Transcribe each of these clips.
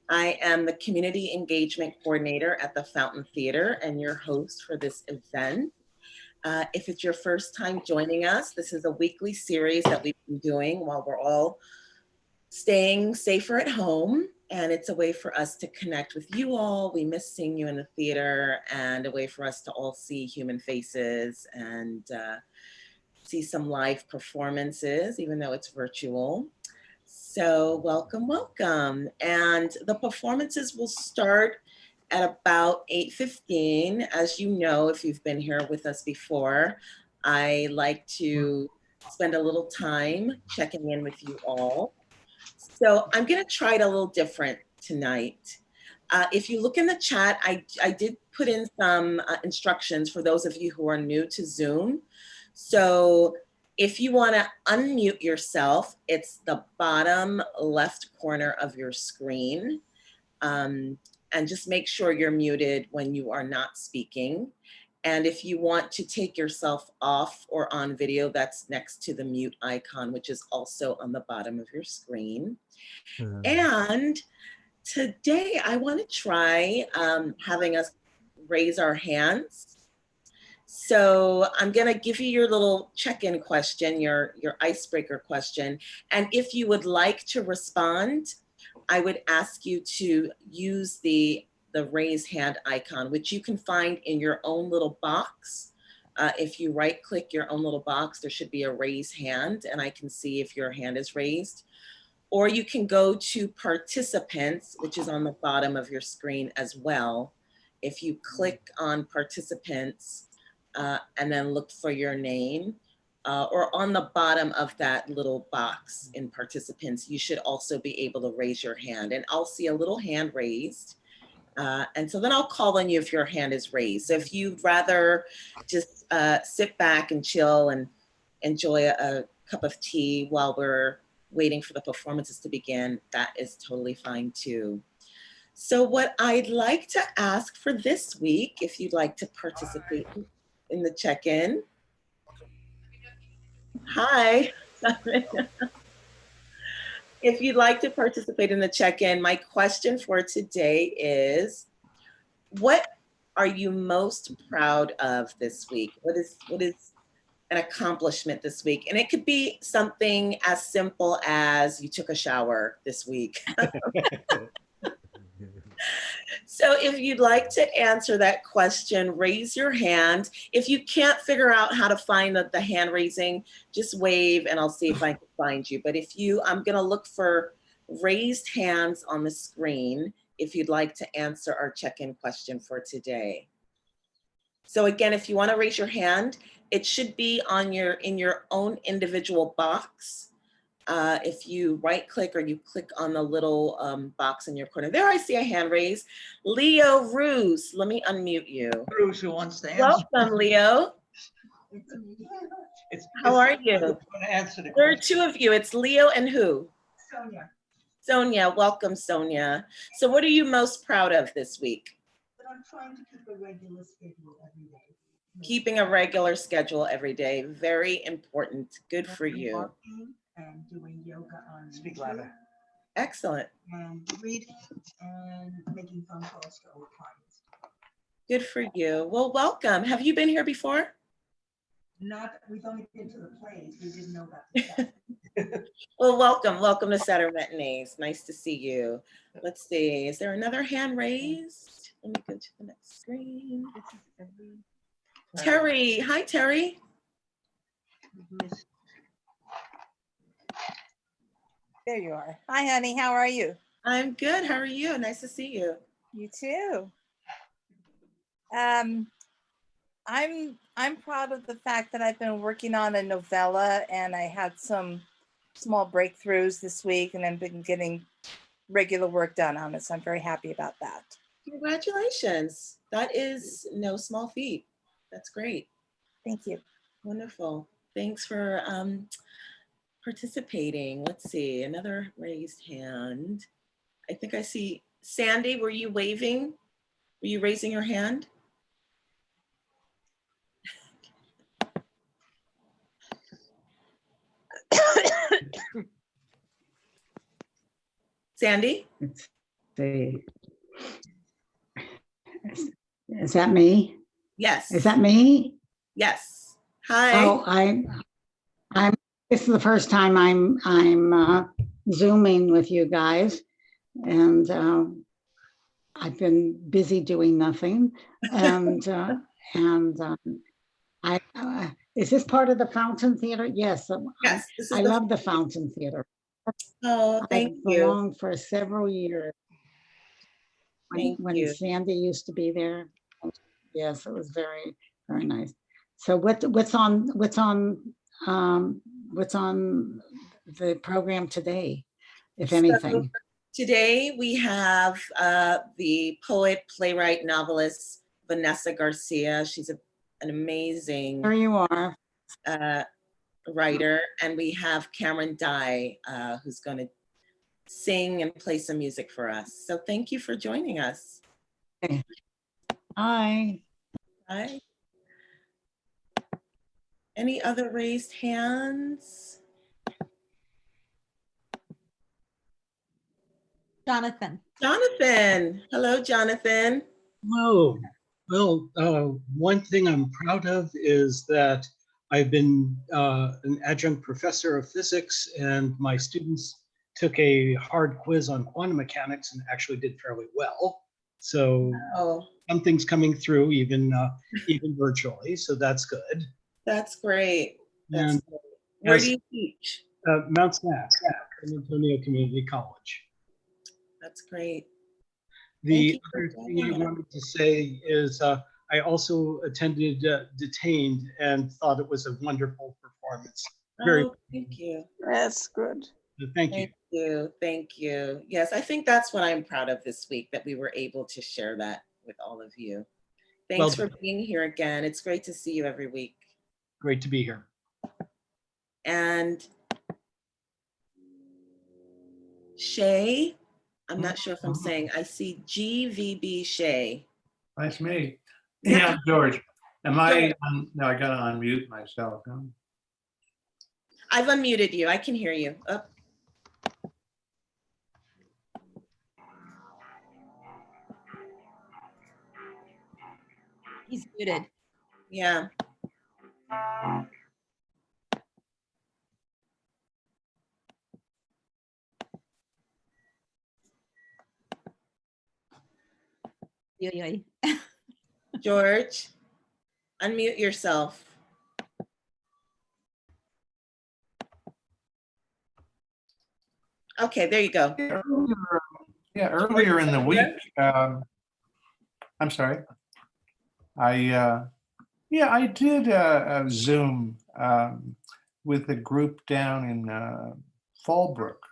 I am the Community Engagement Coordinator at the Fountain Theater and your host for this event. If it's your first time joining us, this is a weekly series that we've been doing while we're all staying safer at home. And it's a way for us to connect with you all. We miss seeing you in the theater, and a way for us to all see human faces and see some live performances, even though it's virtual. So welcome, welcome. And the performances will start at about 8:15. As you know, if you've been here with us before, I like to spend a little time checking in with you all. So I'm gonna try it a little different tonight. If you look in the chat, I did put in some instructions for those of you who are new to Zoom. So if you want to unmute yourself, it's the bottom left corner of your screen. And just make sure you're muted when you are not speaking. And if you want to take yourself off or on video, that's next to the mute icon, which is also on the bottom of your screen. And today I want to try having us raise our hands. So I'm going to give you your little check-in question, your icebreaker question. And if you would like to respond, I would ask you to use the raise hand icon, which you can find in your own little box. If you right click your own little box, there should be a raise hand, and I can see if your hand is raised. Or you can go to participants, which is on the bottom of your screen as well. If you click on participants and then look for your name, or on the bottom of that little box in participants, you should also be able to raise your hand. And I'll see a little hand raised. And so then I'll call on you if your hand is raised. So if you'd rather just sit back and chill and enjoy a cup of tea while we're waiting for the performances to begin, that is totally fine too. So what I'd like to ask for this week, if you'd like to participate in the check-in. Hi. If you'd like to participate in the check-in, my question for today is, what are you most proud of this week? What is an accomplishment this week? And it could be something as simple as you took a shower this week. So if you'd like to answer that question, raise your hand. If you can't figure out how to find the hand raising, just wave and I'll see if I can find you. But I'm gonna look for raised hands on the screen if you'd like to answer our check-in question for today. So again, if you wanna raise your hand, it should be in your own individual box. If you right click or you click on the little box in your corner. There, I see a hand raised. Leo Roos, let me unmute you. Roos, who wants to answer? Welcome, Leo. How are you? There are two of you. It's Leo and who? Sonia. Sonia, welcome, Sonia. So what are you most proud of this week? But I'm trying to keep a regular schedule every day. Keeping a regular schedule every day. Very important. Good for you. Walking and doing yoga on Speak YouTube, louder. Excellent. and reading and making phone calls to old clients. Good for you. Well, welcome. Have you been here before? We've only been to the plays. We didn't know about the set. Well, welcome. Welcome to Saturday Matinees. Nice to see you. Let's see. Is there another hand raised? Let me go to the next screen. Terry. Hi, Terry. There you are. Hi, honey. How are you? I'm good. How are you? Nice to see you. You too. I'm proud of the fact that I've been working on a novella and I had some small breakthroughs this week and I've been getting regular work done on it. So I'm very happy about that. Congratulations. That is no small feat. That's great. Thank you. Wonderful. Thanks for participating. Let's see, another raised hand. I think I see Sandy, were you waving? Were you raising your hand? Sandy? see. Is that me? Yes. Is that me? Yes. Hi. Oh, I'm. This is the first time I'm Zooming with you guys, and I've been busy doing nothing. And I is this part of the Fountain Theater? Yes. Yes. This is I love the Fountain Theater. Oh, thank I've you. belonged for several years. Thank When you. Sandy used to be there. Yes, it was very, very nice. So what's on the program today, if So, anything? today we have the poet, playwright, novelist, Vanessa Garcia. She's an amazing There you are. writer. And we have Cameron Dye, who's going to sing and play some music for us. So thank you for joining us. Okay. Hi. Hi. Any other raised hands? Jonathan. Jonathan. Hello, Jonathan. Hello. Well, one thing I'm proud of is that I've been an adjunct professor of physics, and my students took a hard quiz on quantum mechanics and actually did fairly well. So something's coming through even virtually, so that's good. That's great. That's And great. Where do you teach? Mount Snack, San Antonio Community College. That's great. The other thing I wanted to say is I also attended Detained and thought it was a wonderful performance. Thank you. That's good. Thank you. Thank you. Thank you. Yes, I think that's what I'm proud of this week, that we were able to share that with all of you. Thanks for being here again. It's great to see you every week. Great to be here. And Shay, I'm not sure if I'm saying, I see GVB Shay. That's me. Yeah, George. Am I, no, I gotta unmute myself. Huh? I've unmuted you. I can hear you. Oh. He's muted. Yeah. George, unmute yourself. Okay, there you go. Earlier in the week, I'm sorry. I did a Zoom with a group down in Fallbrook,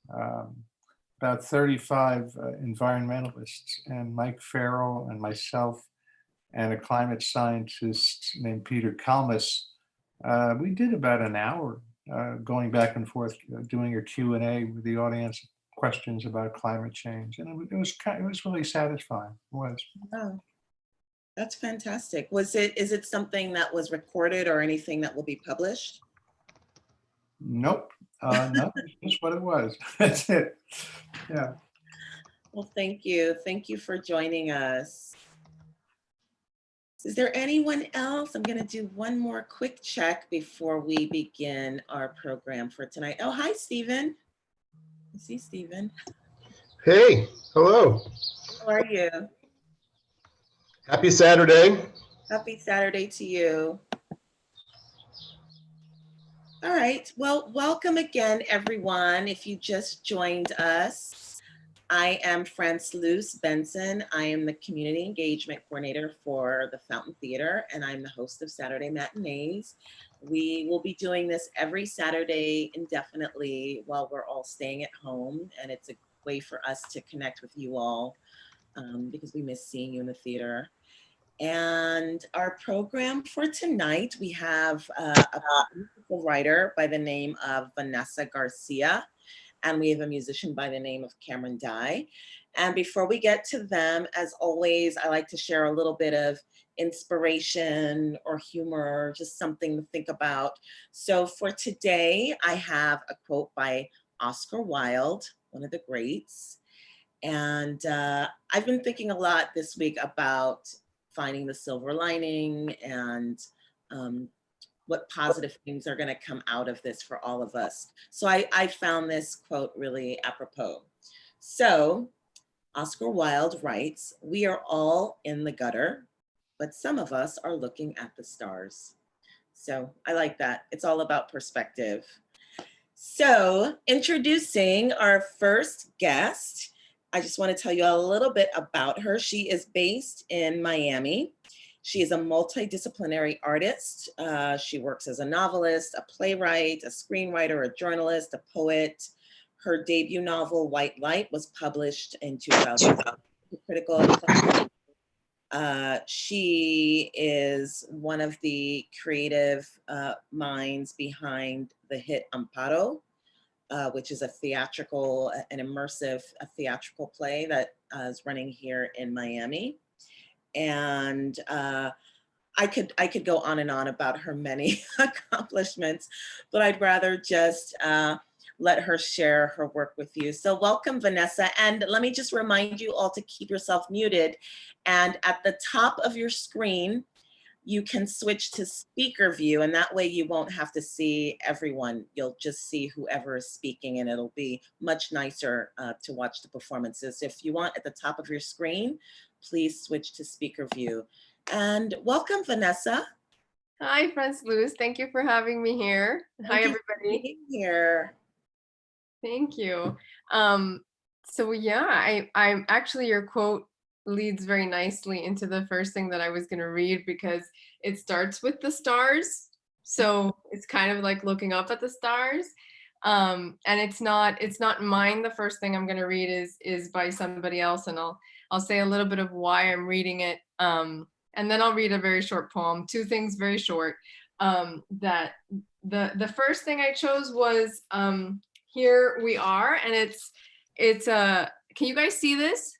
about 35 environmentalists, and Mike Farrell and myself and a climate scientist named Peter Kalmus. We did about an hour going back and forth, doing a Q&A with the audience, questions about climate change, and it was really satisfying. It was. Oh, that's fantastic. Is it something that was recorded or anything that will be published? Nope. No, that's what it was. That's it. Yeah. Well, thank you. Thank you for joining us. Is there anyone else? I'm going to do one more quick check before we begin our program for tonight. Oh, hi, Stephen. I see Stephen. Hey, hello. How are you? Happy Saturday. Happy Saturday to you. All right. Well, welcome again, everyone. If you just joined us, I am France-Luce Benson. I am the Community Engagement Coordinator for the Fountain Theater, and I'm the host of Saturday Matinees. We will be doing this every Saturday indefinitely while we're all staying at home, and it's a way for us to connect with you all because we miss seeing you in the theater. And our program for tonight, we have a beautiful writer by the name of Vanessa Garcia, and we have a musician by the name of Cameron Dye. And before we get to them, as always, I like to share a little bit of inspiration or humor, just something to think about. So for today, I have a quote by Oscar Wilde, one of the greats. And I've been thinking a lot this week about finding the silver lining and what positive things are going to come out of this for all of us. So I found this quote really apropos. So Oscar Wilde writes, "We are all in the gutter, but some of us are looking at the stars." So I like that. It's all about perspective. So introducing our first guest, I just want to tell you a little bit about her. She is based in Miami. She is a multidisciplinary artist. She works as a novelist, a playwright, a screenwriter, a journalist, a poet. Her debut novel, White Light, was published in 2000. Critical acclaim. She is one of the creative minds behind the hit Amparo, which is an immersive theatrical play that is running here in Miami. And I could go on and on about her many accomplishments, but I'd rather just let her share her work with you. So welcome, Vanessa. And let me just remind you all to keep yourself muted. And at the top of your screen, you can switch to speaker view, and that way you won't have to see everyone. You'll just see whoever is speaking, and it'll be much nicer to watch the performances. If you want, at the top of your screen, please switch to speaker view. And welcome, Vanessa. Hi, France-Luce. Thank you for having me here. Hi, Thank you for everybody. being here. Thank you. So yeah, I'm actually, your quote leads very nicely into the first thing that I was going to read, because it starts with the stars. So it's kind of like looking up at the stars. And it's not mine. The first thing I'm going to read is by somebody else, and I'll say a little bit of why I'm reading it. And then I'll read a very short poem, two things very short. That the first thing I chose was Here We Are, and it's can you guys see this?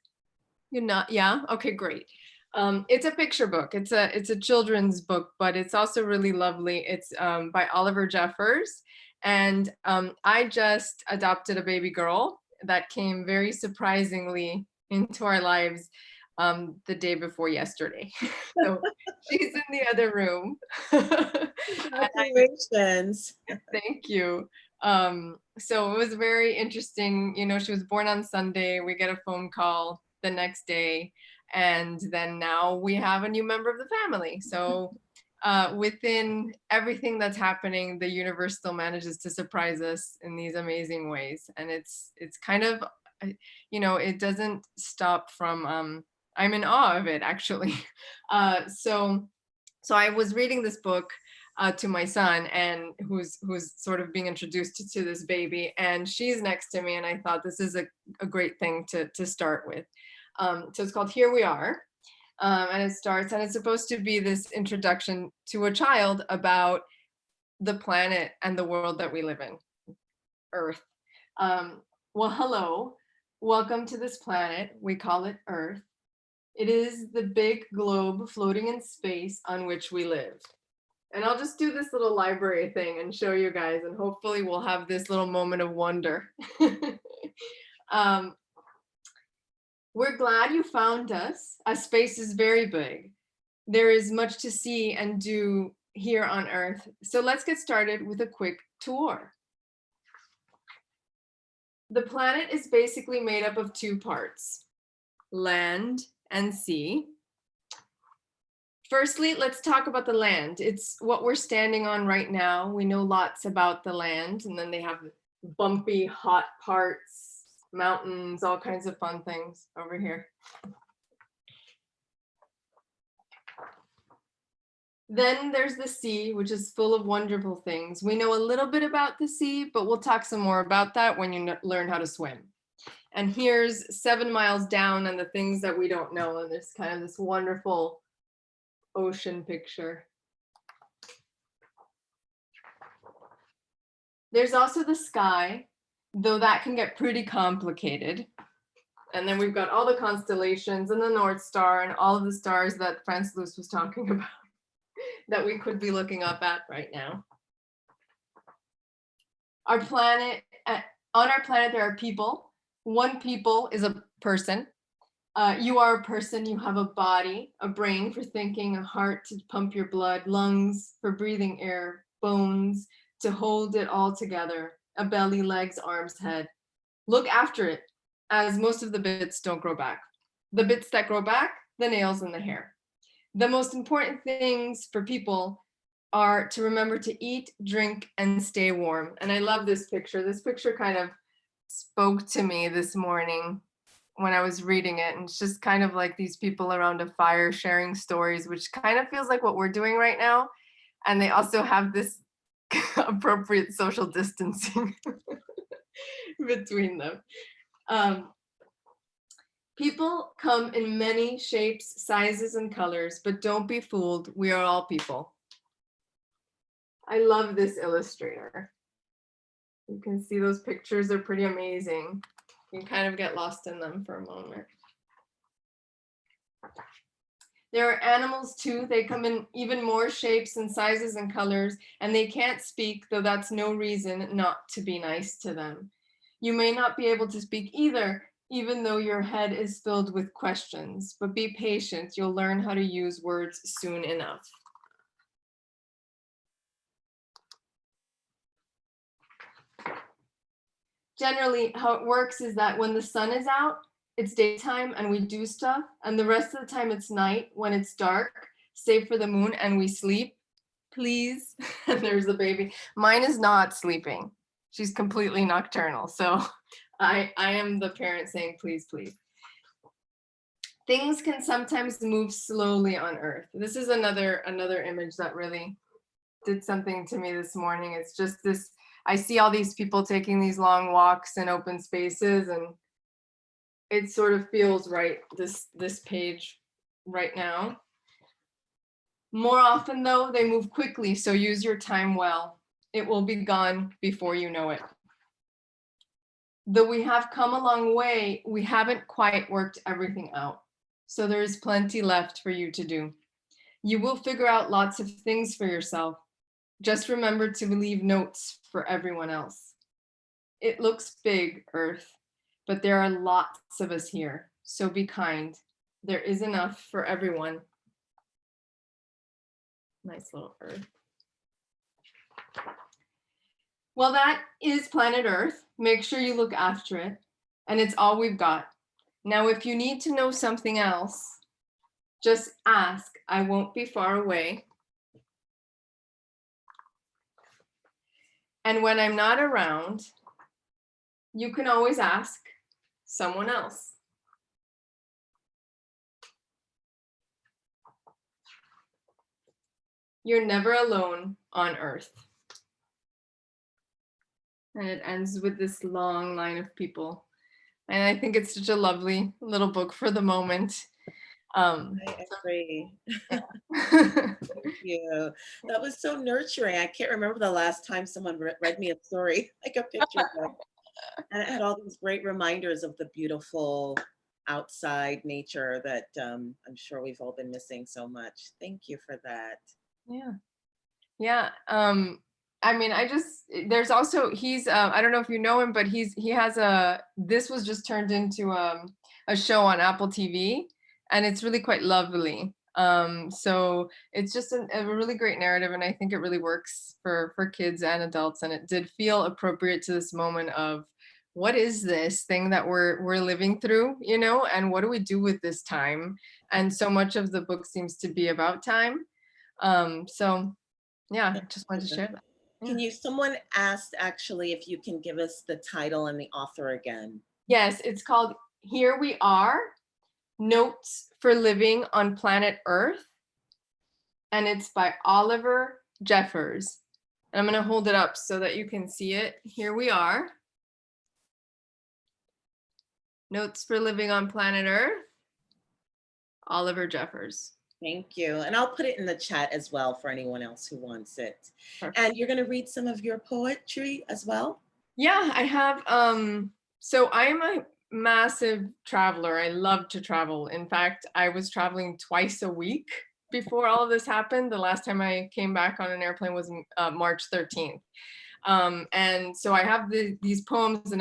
You're not, yeah? Okay, great. It's a picture book. It's a children's book, but it's also really lovely. It's by Oliver Jeffers. And I just adopted a baby girl that came very surprisingly into our lives the day before yesterday. So she's in the other room. Congratulations. Thank you. So it was very interesting. You know, she was born on Sunday. We get a phone call the next day, and then now we have a new member of the family. So within everything that's happening, the universe still manages to surprise us in these amazing ways. And it's kind of, you know, it doesn't stop from, I'm in awe of it, actually. So I was reading this book to my son, and who's sort of being introduced to this baby, and she's next to me, and I thought this is a great thing to start with. So it's called Here We Are, and it starts, and it's supposed to be this introduction to a child about the planet and the world that we live in, Earth. Well, hello, welcome to this planet. We call it Earth. It is the big globe floating in space on which we live. And I'll just do this little library thing and show you guys, and hopefully we'll have this little moment of wonder. We're glad you found us. Our space is very big. There is much to see and do here on Earth. So let's get started with a quick tour. The planet is basically made up of two parts, land and sea. Firstly, let's talk about the land. It's what we're standing on right now. We know lots about the land, and then they have bumpy, hot parts, mountains, all kinds of fun things over here. Then there's the sea, which is full of wonderful things. We know a little bit about the sea, but we'll talk some more about that when you learn how to swim. And here's 7 miles down and the things that we don't know. And there's kind of this wonderful ocean picture. There's also the sky, though that can get pretty complicated. And then we've got all the constellations and the North Star and all of the stars that France-Luce was talking about that we could be looking up at right now. Our planet, on our planet, there are people. One people is a person. You are a person, you have a body, a brain for thinking, a heart to pump your blood, lungs for breathing air, bones to hold it all together, a belly, legs, arms, head. Look after it, as most of the bits don't grow back. The bits that grow back, the nails and the hair. The most important things for people are to remember to eat, drink, and stay warm. And I love this picture. This picture kind of spoke to me this morning when I was reading it. And it's just kind of like these people around a fire sharing stories, which kind of feels like what we're doing right now. And they also have this appropriate social distancing between them. People come in many shapes, sizes, and colors, but don't be fooled. We are all people. I love this illustrator. You can see those pictures are pretty amazing. You can kind of get lost in them for a moment. There are animals too. They come in even more shapes and sizes and colors, and they can't speak, though that's no reason not to be nice to them. You may not be able to speak either, even though your head is filled with questions, but be patient. You'll learn how to use words soon enough. Generally, how it works is that when the sun is out, it's daytime and we do stuff, and the rest of the time it's night when it's dark, save for the moon, and we sleep. Please. And there's the baby. Mine is not sleeping. She's completely nocturnal. So I am the parent saying, please, please. Things can sometimes move slowly on Earth. This is another image that really did something to me this morning. It's just this, I see all these people taking these long walks in open spaces, and it sort of feels right, this page right now. More often though, they move quickly, so use your time well. It will be gone before you know it. Though we have come a long way, we haven't quite worked everything out. So there is plenty left for you to do. You will figure out lots of things for yourself. Just remember to leave notes for everyone else. It looks big, Earth, but there are lots of us here, so be kind. There is enough for everyone. Nice little Earth. Well, that is planet Earth. Make sure you look after it, and it's all we've got. Now, if you need to know something else, just ask. I won't be far away. And when I'm not around, you can always ask someone else. You're never alone on Earth. And it ends with this long line of people. And I think it's such a lovely little book for the moment. I agree. Yeah. Thank you. That was so nurturing. I can't remember the last time someone read me a story, like a picture book. And it had all these great reminders of the beautiful outside nature that I'm sure we've all been missing so much. Thank you for that. Yeah. Yeah. I mean, there's also, he's, I don't know if you know him, but he has this was just turned into a show on Apple TV, and it's really quite lovely. So it's just a really great narrative, and I think it really works for kids and adults, and it did feel appropriate to this moment of what is this thing that we're living through, you know, and what do we do with this time? And so much of the book seems to be about time. So yeah, just wanted to share that. Someone asked actually if you can give us the title and the author again. Yes, it's called Here We Are, Notes for Living on Planet Earth. And it's by Oliver Jeffers. And I'm going to hold it up so that you can see it. Here we are. Notes for Living on Planet Earth, Oliver Jeffers. Thank you. And I'll put it in the chat as well for anyone else who wants it. Perfect. And you're going to read some of your poetry as well? Yeah, I have. So I'm a massive traveler. I love to travel. In fact, I was traveling twice a week before all of this happened. The last time I came back on an airplane was March 13th. And so I have these poems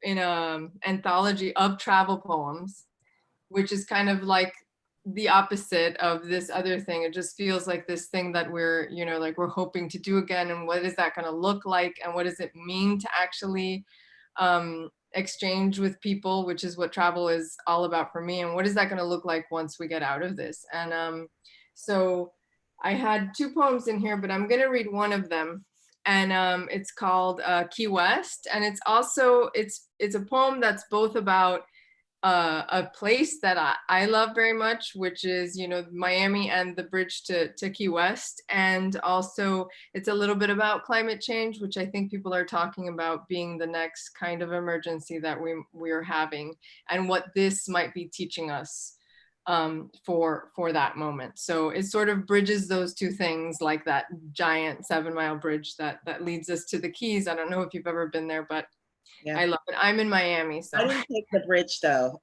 anthology of travel poems, which is kind of like the opposite of this other thing. It just feels like this thing that we're, you know, like we're hoping to do again. And what is that going to look like? And what does it mean to actually exchange with people, which is what travel is all about for me. And what is that going to look like once we get out of this? And so I had 2 poems in here, but I'm going to read one of them. And it's called Key West. And it's also, it's a poem that's both about a place that I love very much, which is, you know, Miami and the bridge to Key West. And also it's a little bit about climate change, which I think people are talking about being the next kind of emergency that we're having, and what this might be teaching us for that moment. So it sort of bridges those 2 things, like that giant 7-mile bridge that leads us to the Keys. I don't know if you've ever been there, but Yeah. I love it. I'm in Miami, so. I didn't take the bridge though.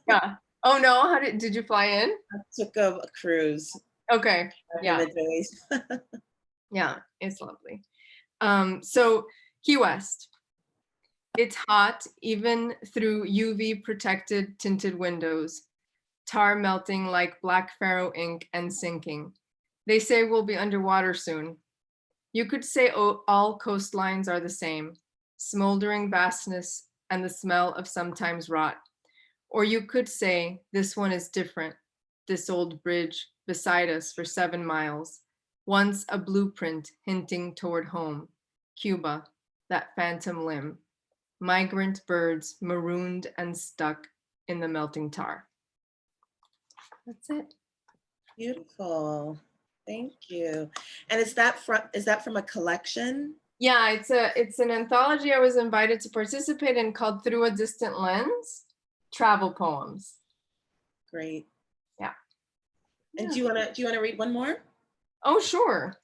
Yeah. Oh no, how did you fly in? I took a cruise. Okay. Yeah. Yeah, it's lovely. So Key West. It's hot even through UV protected tinted windows, tar melting like black pharaoh ink and sinking. They say we'll be underwater soon. You could say all coastlines are the same, smoldering vastness and the smell of sometimes rot. Or you could say this one is different, this old bridge beside us for 7 miles, once a blueprint hinting toward home, Cuba, that phantom limb, migrant birds marooned and stuck in the melting tar. That's it. Beautiful. Thank you. And is that from a collection? Yeah, it's an anthology I was invited to participate in called Through a Distant Lens, Travel Poems. Great. Yeah. And do you wanna read one more? Oh, sure.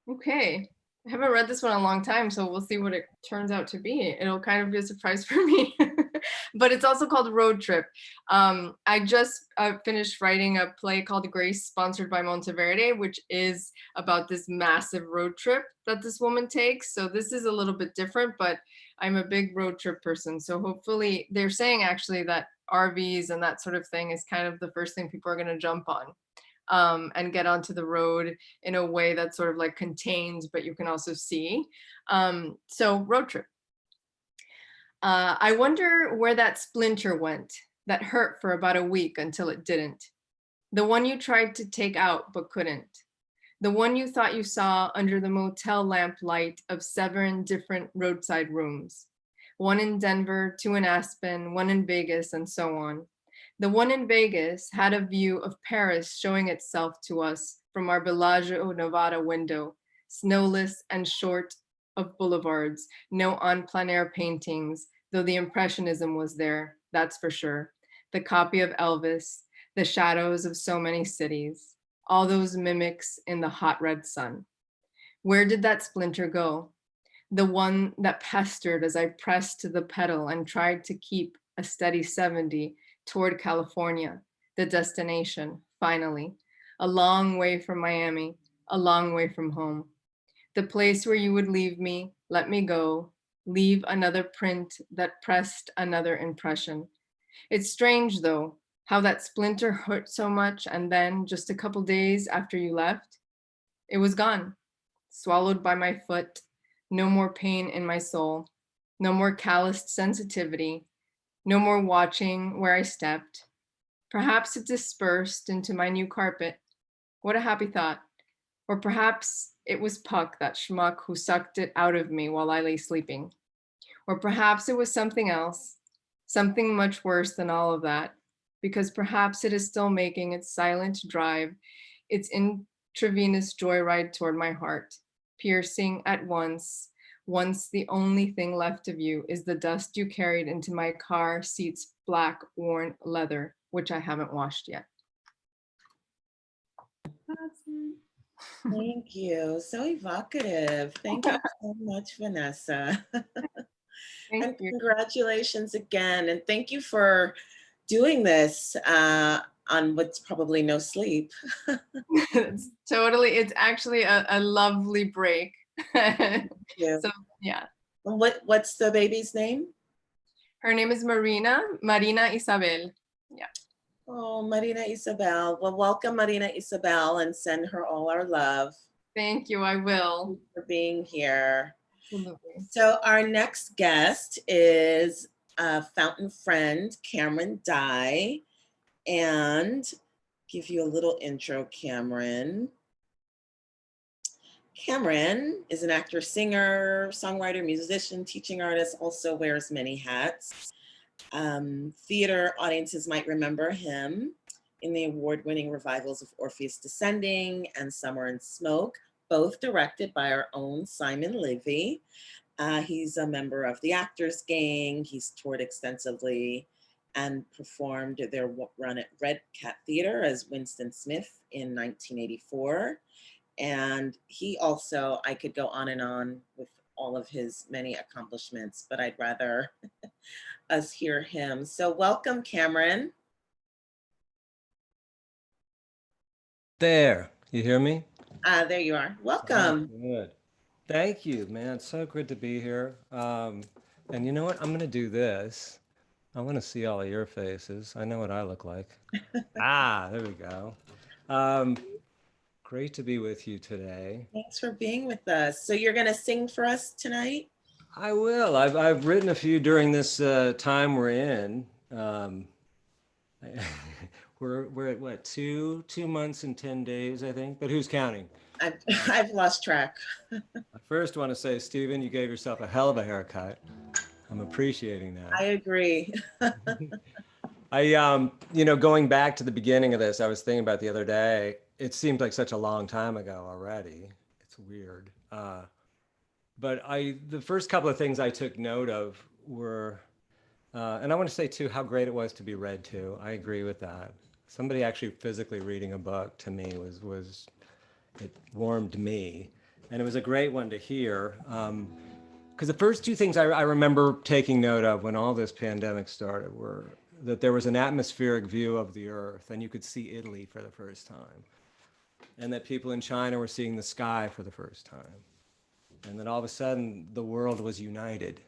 Okay. I haven't read this one in a long time, so we'll see what it turns out to be. It'll kind of be a surprise for me. But it's also called Road Trip. I just finished writing a play called Grace, sponsored by Monteverde, which is about this massive road trip that this woman takes. So this is a little bit different, but I'm a big road trip person. So hopefully, they're saying actually that RVs and that sort of thing is kind of the first thing people are going to jump on. And get onto the road in a way that sort of like contains, but you can also see. So road trip. I wonder where that splinter went that hurt for about a week until it didn't. The one you tried to take out but couldn't. The one you thought you saw under the motel lamp light of 7 different roadside rooms. One in Denver, 2 in Aspen, 1 in Vegas, and so on. The one in Vegas had a view of Paris showing itself to us from our Bellagio, Nevada window, snowless and short of boulevards, no en plein air paintings, though the impressionism was there, that's for sure. The copy of Elvis, the shadows of so many cities, all those mimics in the hot red sun. Where did that splinter go? The one that pestered as I pressed to the pedal and tried to keep a steady 70 toward California, the destination, finally, a long way from Miami, a long way from home. The place where you would leave me, let me go, leave another print that pressed another impression. It's strange though, how that splinter hurt so much, and then just a couple days after you left, it was gone, swallowed by my foot, no more pain in my soul, no more calloused sensitivity, no more watching where I stepped. Perhaps it dispersed into my new carpet. What a happy thought. Or perhaps it was Puck, that schmuck who sucked it out of me while I lay sleeping. Or perhaps it was something else, something much worse than all of that, because perhaps it is still making its silent drive, its intravenous joyride toward my heart, piercing at once the only thing left of you is the dust you carried into my car seat's black worn leather, which I haven't washed yet. Thank you. So evocative. Thank you so much, Vanessa. And congratulations again. And thank you for doing this on what's probably no sleep. It's actually a lovely break. Yeah. So yeah. What's the baby's name? Her name is Marina Isabel. Yeah. Oh, Marina Isabel. Well, welcome Marina Isabel and send her all our love. Thank you, I will. Thank you for being here. Absolutely. So our next guest is fountain friend Cameron Dye, and give you a little intro, Cameron. Cameron is an actor, singer, songwriter, musician, teaching artist, also wears many hats. Theater audiences might remember him in the award-winning revivals of Orpheus Descending and Summer and Smoke, both directed by our own Simon Livy. He's a member of the Actors Gang. He's toured extensively and performed their run at Red Cat Theater as Winston Smith in 1984. And he also, I could go on and on with all of his many accomplishments, but I'd rather us hear him. So welcome, Cameron. There, you hear me? There you are. Welcome. Oh, good. Thank you, man. It's so good to be here. And you know what? I'm going to do this. I want to see all of your faces. I know what I look like. There we go. Great to be with you today. Thanks for being with us. So you're going to sing for us tonight? I will. I've written a few during this time we're in. We're at what, two months and 10 days, I think. But who's counting? I've lost track. I first want to say, Stephen, you gave yourself a hell of a haircut. I'm appreciating that. I agree. Going back to the beginning of this, I was thinking about the other day. It seems like such a long time ago already. It's weird. But the first couple of things I took note of were, and I want to say too, how great it was to be read to. I agree with that. Somebody actually physically reading a book to me it warmed me. And it was a great one to hear. Because the first two things I remember taking note of when all this pandemic started were that there was an atmospheric view of the earth, and you could see Italy for the first time. And that people in China were seeing the sky for the first time. And then all of a sudden, the world was united.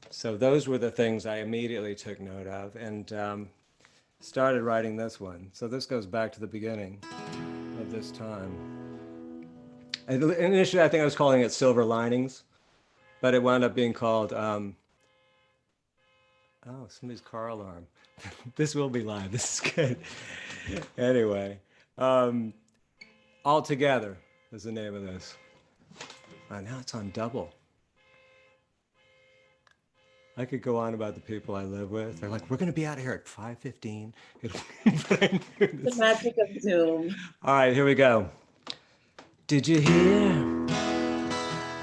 So those were the things I immediately took note of and started writing this one. So this goes back to the beginning of this time. And initially, I think I was calling it Silver Linings, but it wound up being called, somebody's car alarm. This will be live. This is good. Anyway, All Together is the name of this. Now it's on double. I could go on about the people I live with. They're like, we're going to be out of here at 5:15. The magic of Zoom. All right, here we go. Did you hear?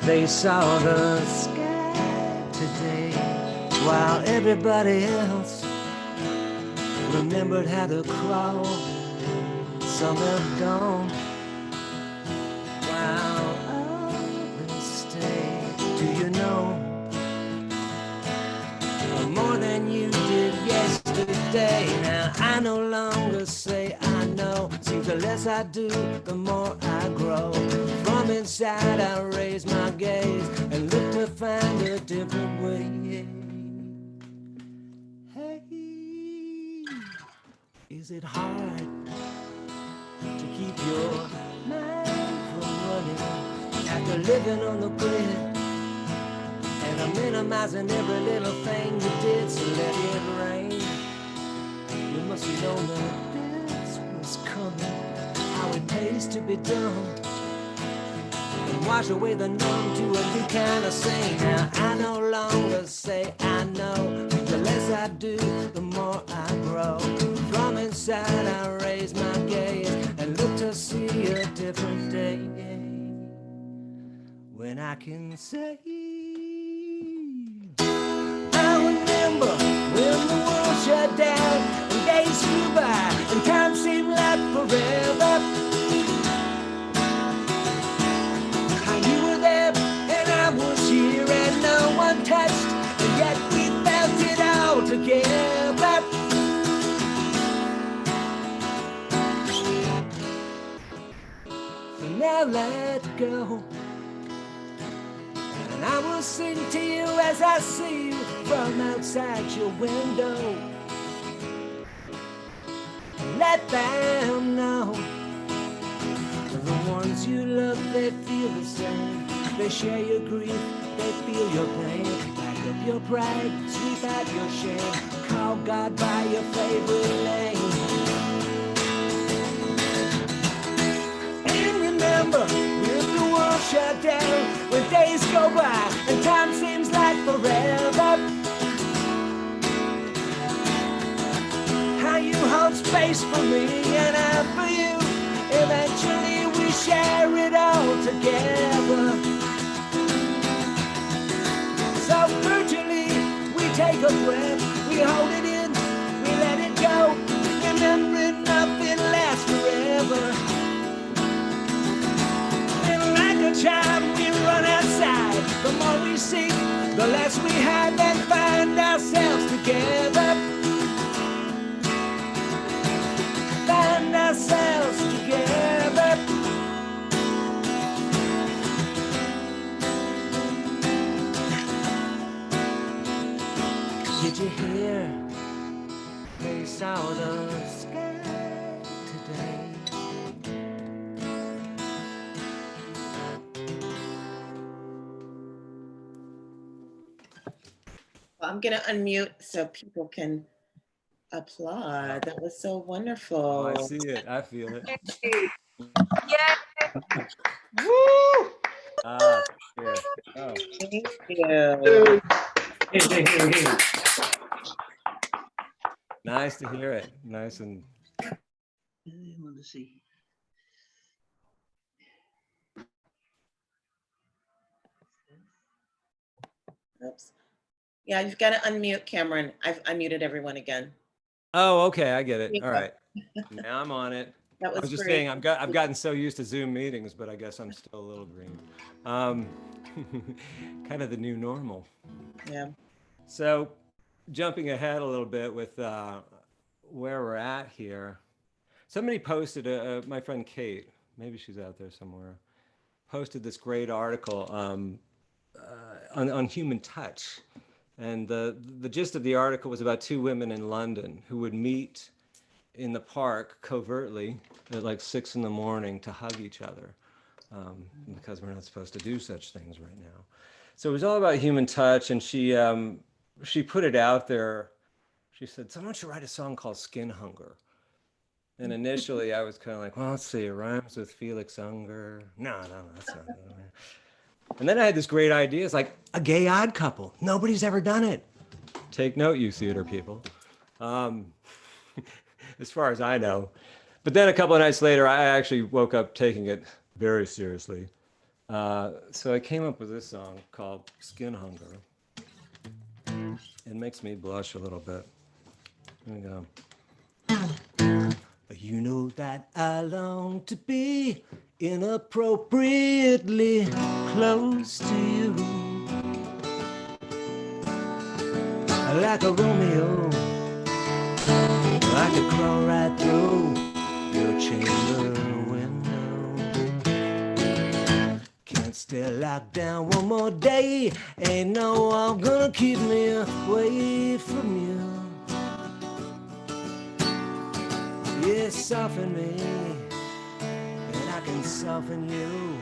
They saw the sky today while everybody else remembered how to crawl. Some have gone while others stay. Do you know more than you did yesterday? Now I no longer say I know. See, the less I do, the more I grow. From inside I raise my gaze and look to find a different way. Hey, is it hard to keep your mind from running after living on the grid? And I'm minimizing every little thing you did, so let it rain. You must have known that this was coming, how it pays to be dumb, and wash away the numb to a new kind of sane. Now I no longer say I know, the less I do, the more I grow. From inside I raise my gaze and look to see a different day, when I can say remember when the world shut down and days flew by and time seemed like forever. How you were there and I was here and no one touched, and yet we felt it all together. So now let go, and I will will sing to you as I see you from outside your window. Let them know the ones you love, they feel the same. They share your grief, they feel your pain. Pack up your pride, sweep out your shame. Call God by your favorite name. And remember, when the world shut down, when days go by and time seems like forever, how you hold space for me and I for you. Eventually we share it all together. So virtually we take a breath, we hold it in, we let it go, remembering nothing lasts forever. And like a child we run outside, the more we seek, the less we hide and find ourselves together. Find ourselves together. Did you hear they saw the sky today? Well, I'm going to unmute so people can applaud. That was so wonderful. Oh, I see it. I feel it. Yeah. Woo! Ah, here. Oh. Thank you. Nice to hear it. Nice and. Let's see. Oops. Yeah, you've got to unmute, Cameron. I've unmuted everyone again. Oh, okay. I get it. There you All go. right. Now I'm on it. That I was was just great. saying I've gotten so used to Zoom meetings, but I guess I'm still a little green. Kind of the new normal. Yeah. So jumping ahead a little bit with where we're at here. Somebody posted, my friend Kate, maybe she's out there somewhere, posted this great article on human touch. And the gist of the article was about two women in London who would meet in the park covertly at like 6 in the morning to hug each other because we're not supposed to do such things right now. So it was all about human touch, and she put it out there. She said, someone should write a song called Skin Hunger. And initially I was kind of like, well, let's see, it rhymes with Felix Unger. No, that's not it. And then I had this great idea. It's like a gay odd couple. Nobody's ever done it. Take note, you theater people. As far as I know. But then a couple of nights later, I actually woke up taking it very seriously. So I came up with this song called Skin Hunger. It makes me blush a little bit. Here we go. You know that I long to be inappropriately close to you, like a Romeo. I could crawl right through your chamber window. Can't stay locked down one more day. Ain't no one gonna keep me away from you. Yeah, soften me, and I can soften you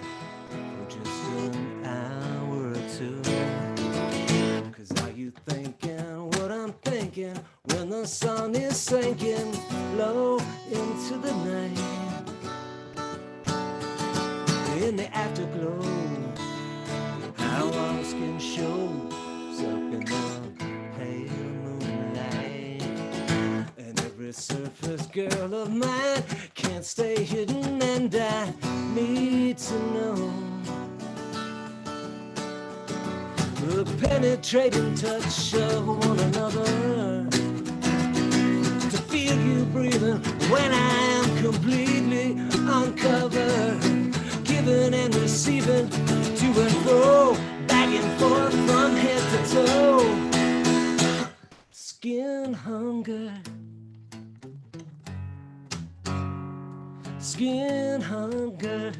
for just an hour or two. 'Cause are you thinking what I'm thinking when the sun is sinking low into the night? In the afterglow, how our skin shows up in the pale moonlight. And every surface girl of mine can't stay hidden, and I need to know the penetrating touch of one another, to feel you breathing when I am completely uncovered, giving and receiving to and fro, back and forth from head to toe. Skin hunger, skin hunger.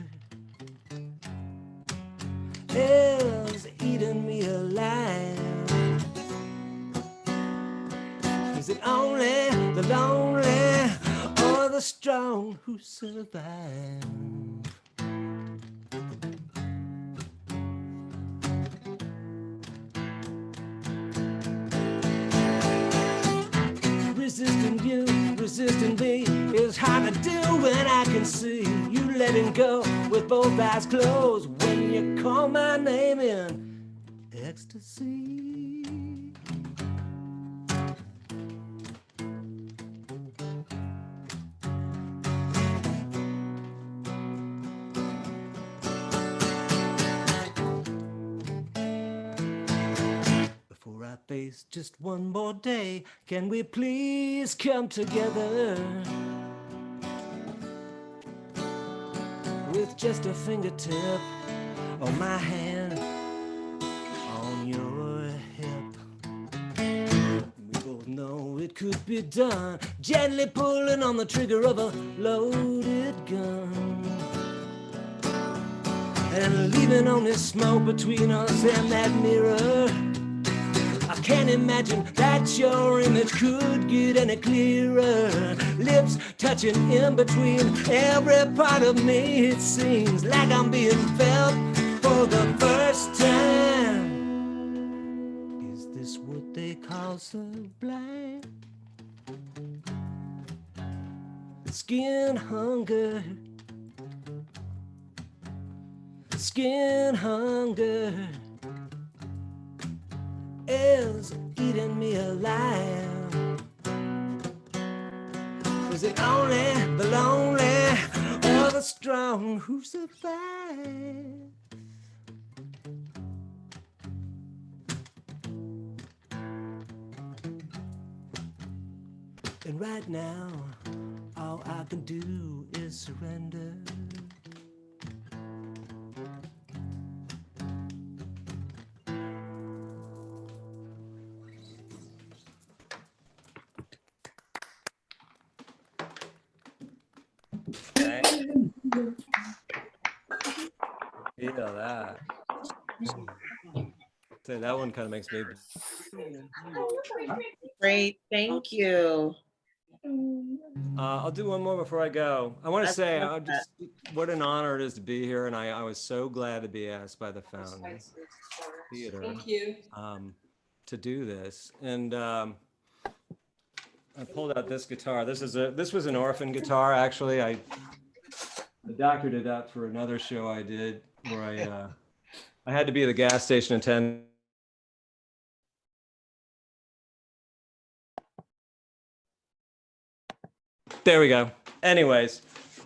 Hell's eating eating me alive. Is it only the lonely or the strong who survive? Resisting you, resisting me is hard to do when I can see you letting go with both eyes closed when you call my name in ecstasy. Before I face just one more day, can we please come together with just a fingertip on my hand on your hip? We both know it could be done, gently pulling on the trigger of a loaded gun and leaving only smoke between us and that mirror. I can't imagine that your image could get any clearer. Lips touching in between every part of me. It seems like I'm being felt for the first time. Is this what they call sublime? Skin hunger. Skin hunger is eating me alive. Is it only the lonely or the strong who survive? And right now, all I can do is surrender. Feel that. So that one kind of makes me. Great, thank you. I'll do one more before I go. I want to I say love that. what an honor it is to be here, and I was so glad to be asked by the Fountain Theater. Thank you. To do this, and I pulled out this guitar. This was an orphan guitar, actually. The doctor did that for another show I did where I had to be the gas station attendant. There we go. Anyways,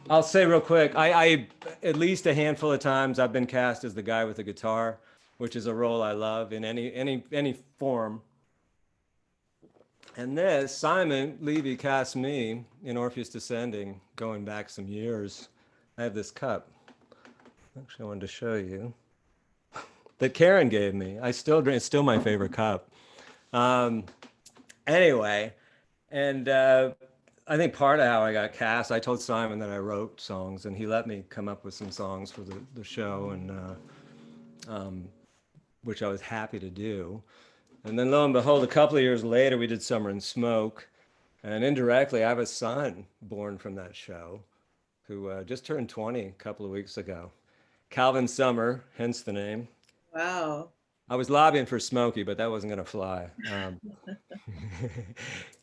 I'll say real quick, I at least a handful of times I've been cast as the guy with the guitar, which is a role I love in any form. And this, Simon Levy cast me in Orpheus Descending, going back some years. I have this cup. Actually, I wanted to show you that Karen gave me. I still drink. It's still my favorite cup. Anyway, and I think part of how I got cast, I told Simon that I wrote songs, and he let me come up with some songs for the show, and which I was happy to do. And then lo and behold, a couple of years later, we did Summer and Smoke, and indirectly, I have a son born from that show, who just turned 20 a couple of weeks ago. Calvin Summer, hence the name. Wow. I was lobbying for Smokey, but that wasn't going to fly.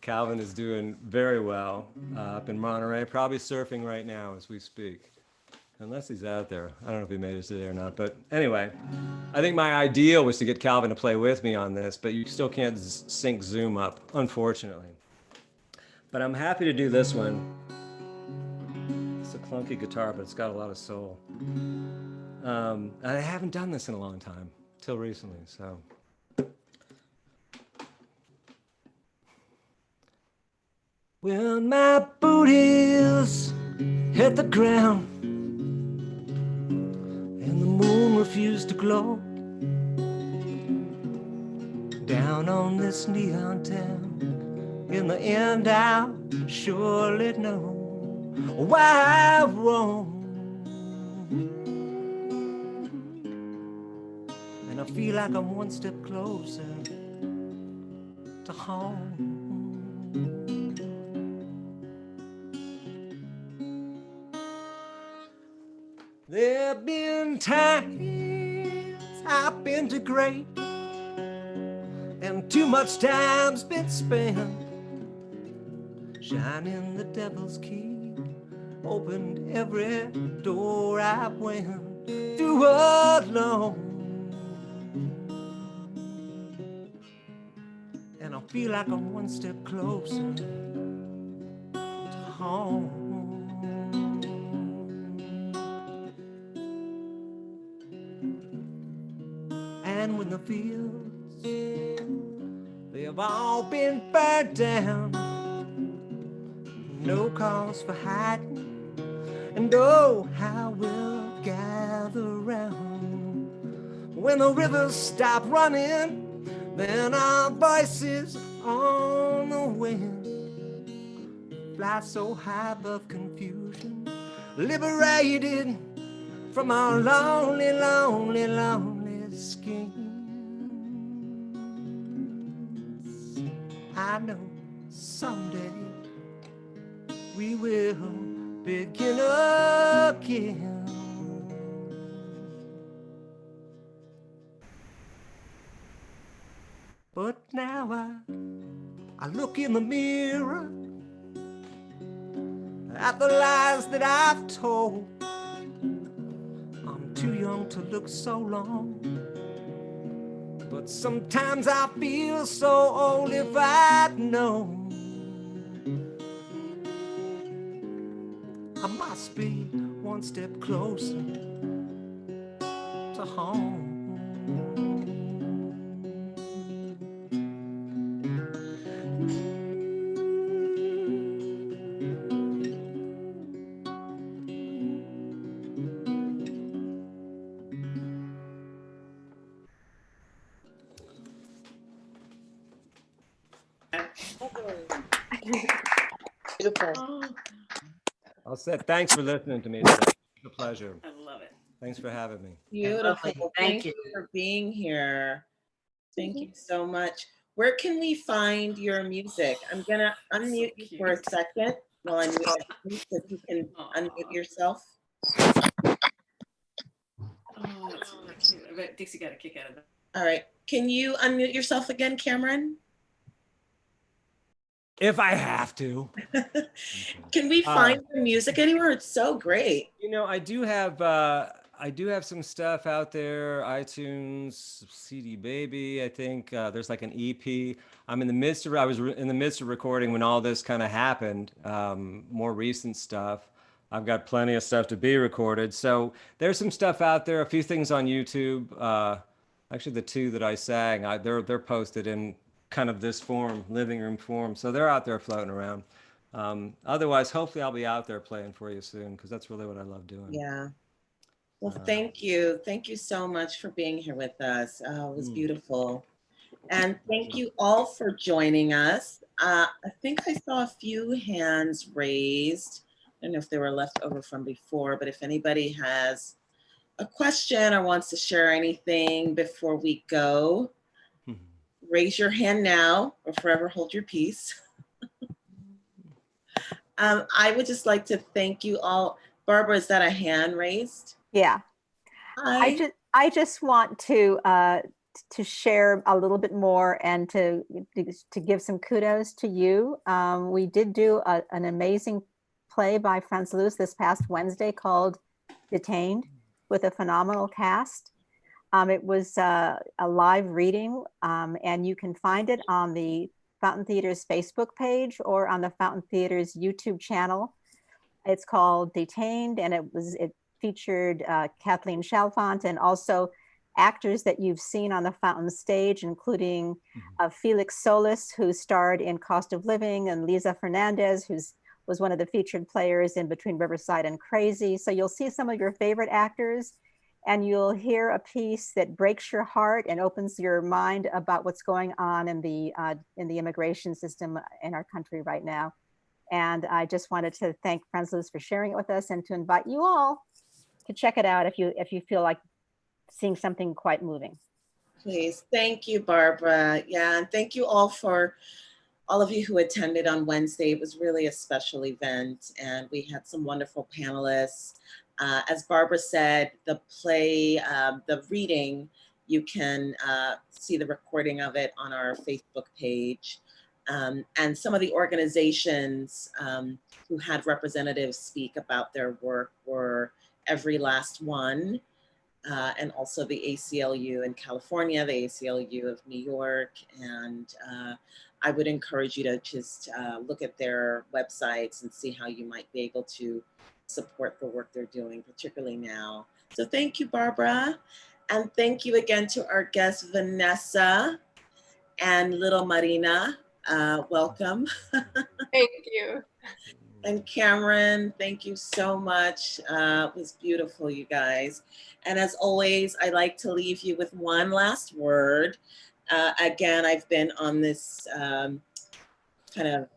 Calvin is doing very well up in Monterey, probably surfing right now as we speak. Unless he's out there. I don't know if he made it today or not. But anyway, I think my ideal was to get Calvin to play with me on this, but you still can't sync Zoom up, unfortunately. But I'm happy to do this one. It's a clunky guitar, but it's got a lot of soul. And I haven't done this in a long time, till recently, so. When my boot heels hit the ground and the moon refused to glow down on this neon town, in the end I'll surely know why I've roamed. And I feel like I'm one step closer to home. There've been times I've been too great, and too much time's been spent shining the devil's key. Opened every door I went through alone, and I feel like I'm one step closer to home. And when the fields, they've all been burned down, no cause for hiding, and oh, how we'll gather round. When the rivers stop running, then our voices on the wind fly so high above confusion, liberated from our lonely, lonely, lonely skins. I know someday we will begin again. But now I look in the mirror at the lies that I've told. I'm too young to look so long, but sometimes I feel so old. If I'd known, I must be one step closer to home. Beautiful. I'll say thanks for listening to me today. It's a pleasure. I love it. Thanks for having me. Beautiful. Lovely. Thank you for being here. Thank you so much. Where can we find your music? I'm gonna unmute you for a second while I'm muting, so you can unmute yourself. Oh, that's super cute. I bet Dixie got a kick out of that. All right. Can you unmute yourself again, Cameron? If I have to. Can we find the music anywhere? It's so great. You know, I do have some stuff out there, iTunes, CD Baby. I think there's like an EP. I was in the midst of recording when all this kind of happened. More recent stuff. I've got plenty of stuff to be recorded. So there's some stuff out there. A few things on YouTube. Actually, the two that I sang, they're posted in kind of this form, living room form. So they're out there floating around. Otherwise, hopefully I'll be out there playing for you soon, because that's really what I love doing. Yeah. Well, thank you. Thank you so much for being here with us. It was beautiful. And thank you all for joining us. I think I saw a few hands raised. I don't know if they were left over from before, but if anybody has a question or wants to share anything before we go, raise your hand now or forever hold your peace. I would just like to thank you all. Barbara, is that a hand raised? Yeah. Hi. I just want to share a little bit more and to give some kudos to you. We did do an amazing play by France-Luce this past Wednesday called Detained, with a phenomenal cast. It was a live reading, and you can find it on the Fountain Theater's Facebook page or on the Fountain Theater's YouTube channel. It's called Detained, and it featured Kathleen Chalfant and also actors that you've seen on the Fountain stage, including Felix Solis, who starred in Cost of Living, and Liza Fernandez, who was one of the featured players in Between Riverside and Crazy. So you'll see some of your favorite actors, and you'll hear a piece that breaks your heart and opens your mind about what's going on in the immigration system in our country right now. And I just wanted to thank France-Luce for sharing it with us, and to invite you all to check it out if you feel like seeing something quite moving. Please. Thank you, Barbara. Yeah, and thank you all for all of you who attended on Wednesday. It was really a special event, and we had some wonderful panelists. As Barbara said, the play, the reading, you can see the recording of it on our Facebook page. And some of the organizations who had representatives speak about their work were Every Last One, and also the ACLU in California, the ACLU of New York. And I would encourage you to just look at their websites and see how you might be able to support the work they're doing, particularly now. So thank you, Barbara. And thank you again to our guest, Vanessa and little Marina. Welcome. Thank you. And Cameron, thank you so much. It was beautiful, you guys. And as always, I like to leave you with one last word. Again, I've been on this kind of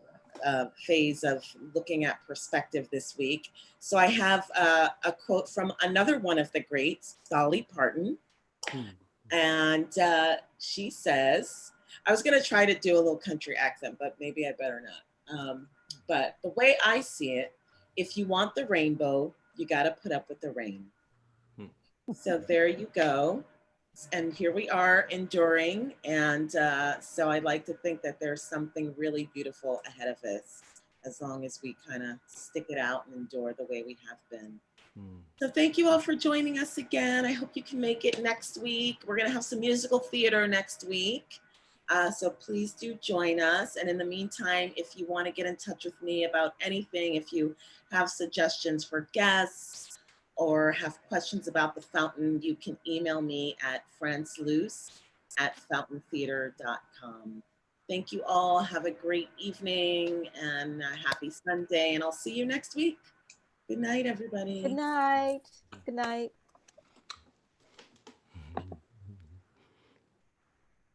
phase of looking at perspective this week. So I have a quote from another one of the greats, Dolly Parton. And she says, I was going to try to do a little country accent, but maybe I better not. But the way I see it, if you want the rainbow, you got to put up with the rain. So there you go. And here we are enduring. And so I like to think that there's something really beautiful ahead of us, as long as we kind of stick it out and endure the way we have been. So thank you all for joining us again. I hope you can make it next week. We're going to have some musical theater next week. So please do join us. And in the meantime, if you want to get in touch with me about anything, if you have suggestions for guests or have questions about the fountain, you can email me at franceluce@fountaintheater.com. Thank you all. Have a great evening and a happy Sunday. And I'll see you next week. Good night, everybody. Good night. Good night.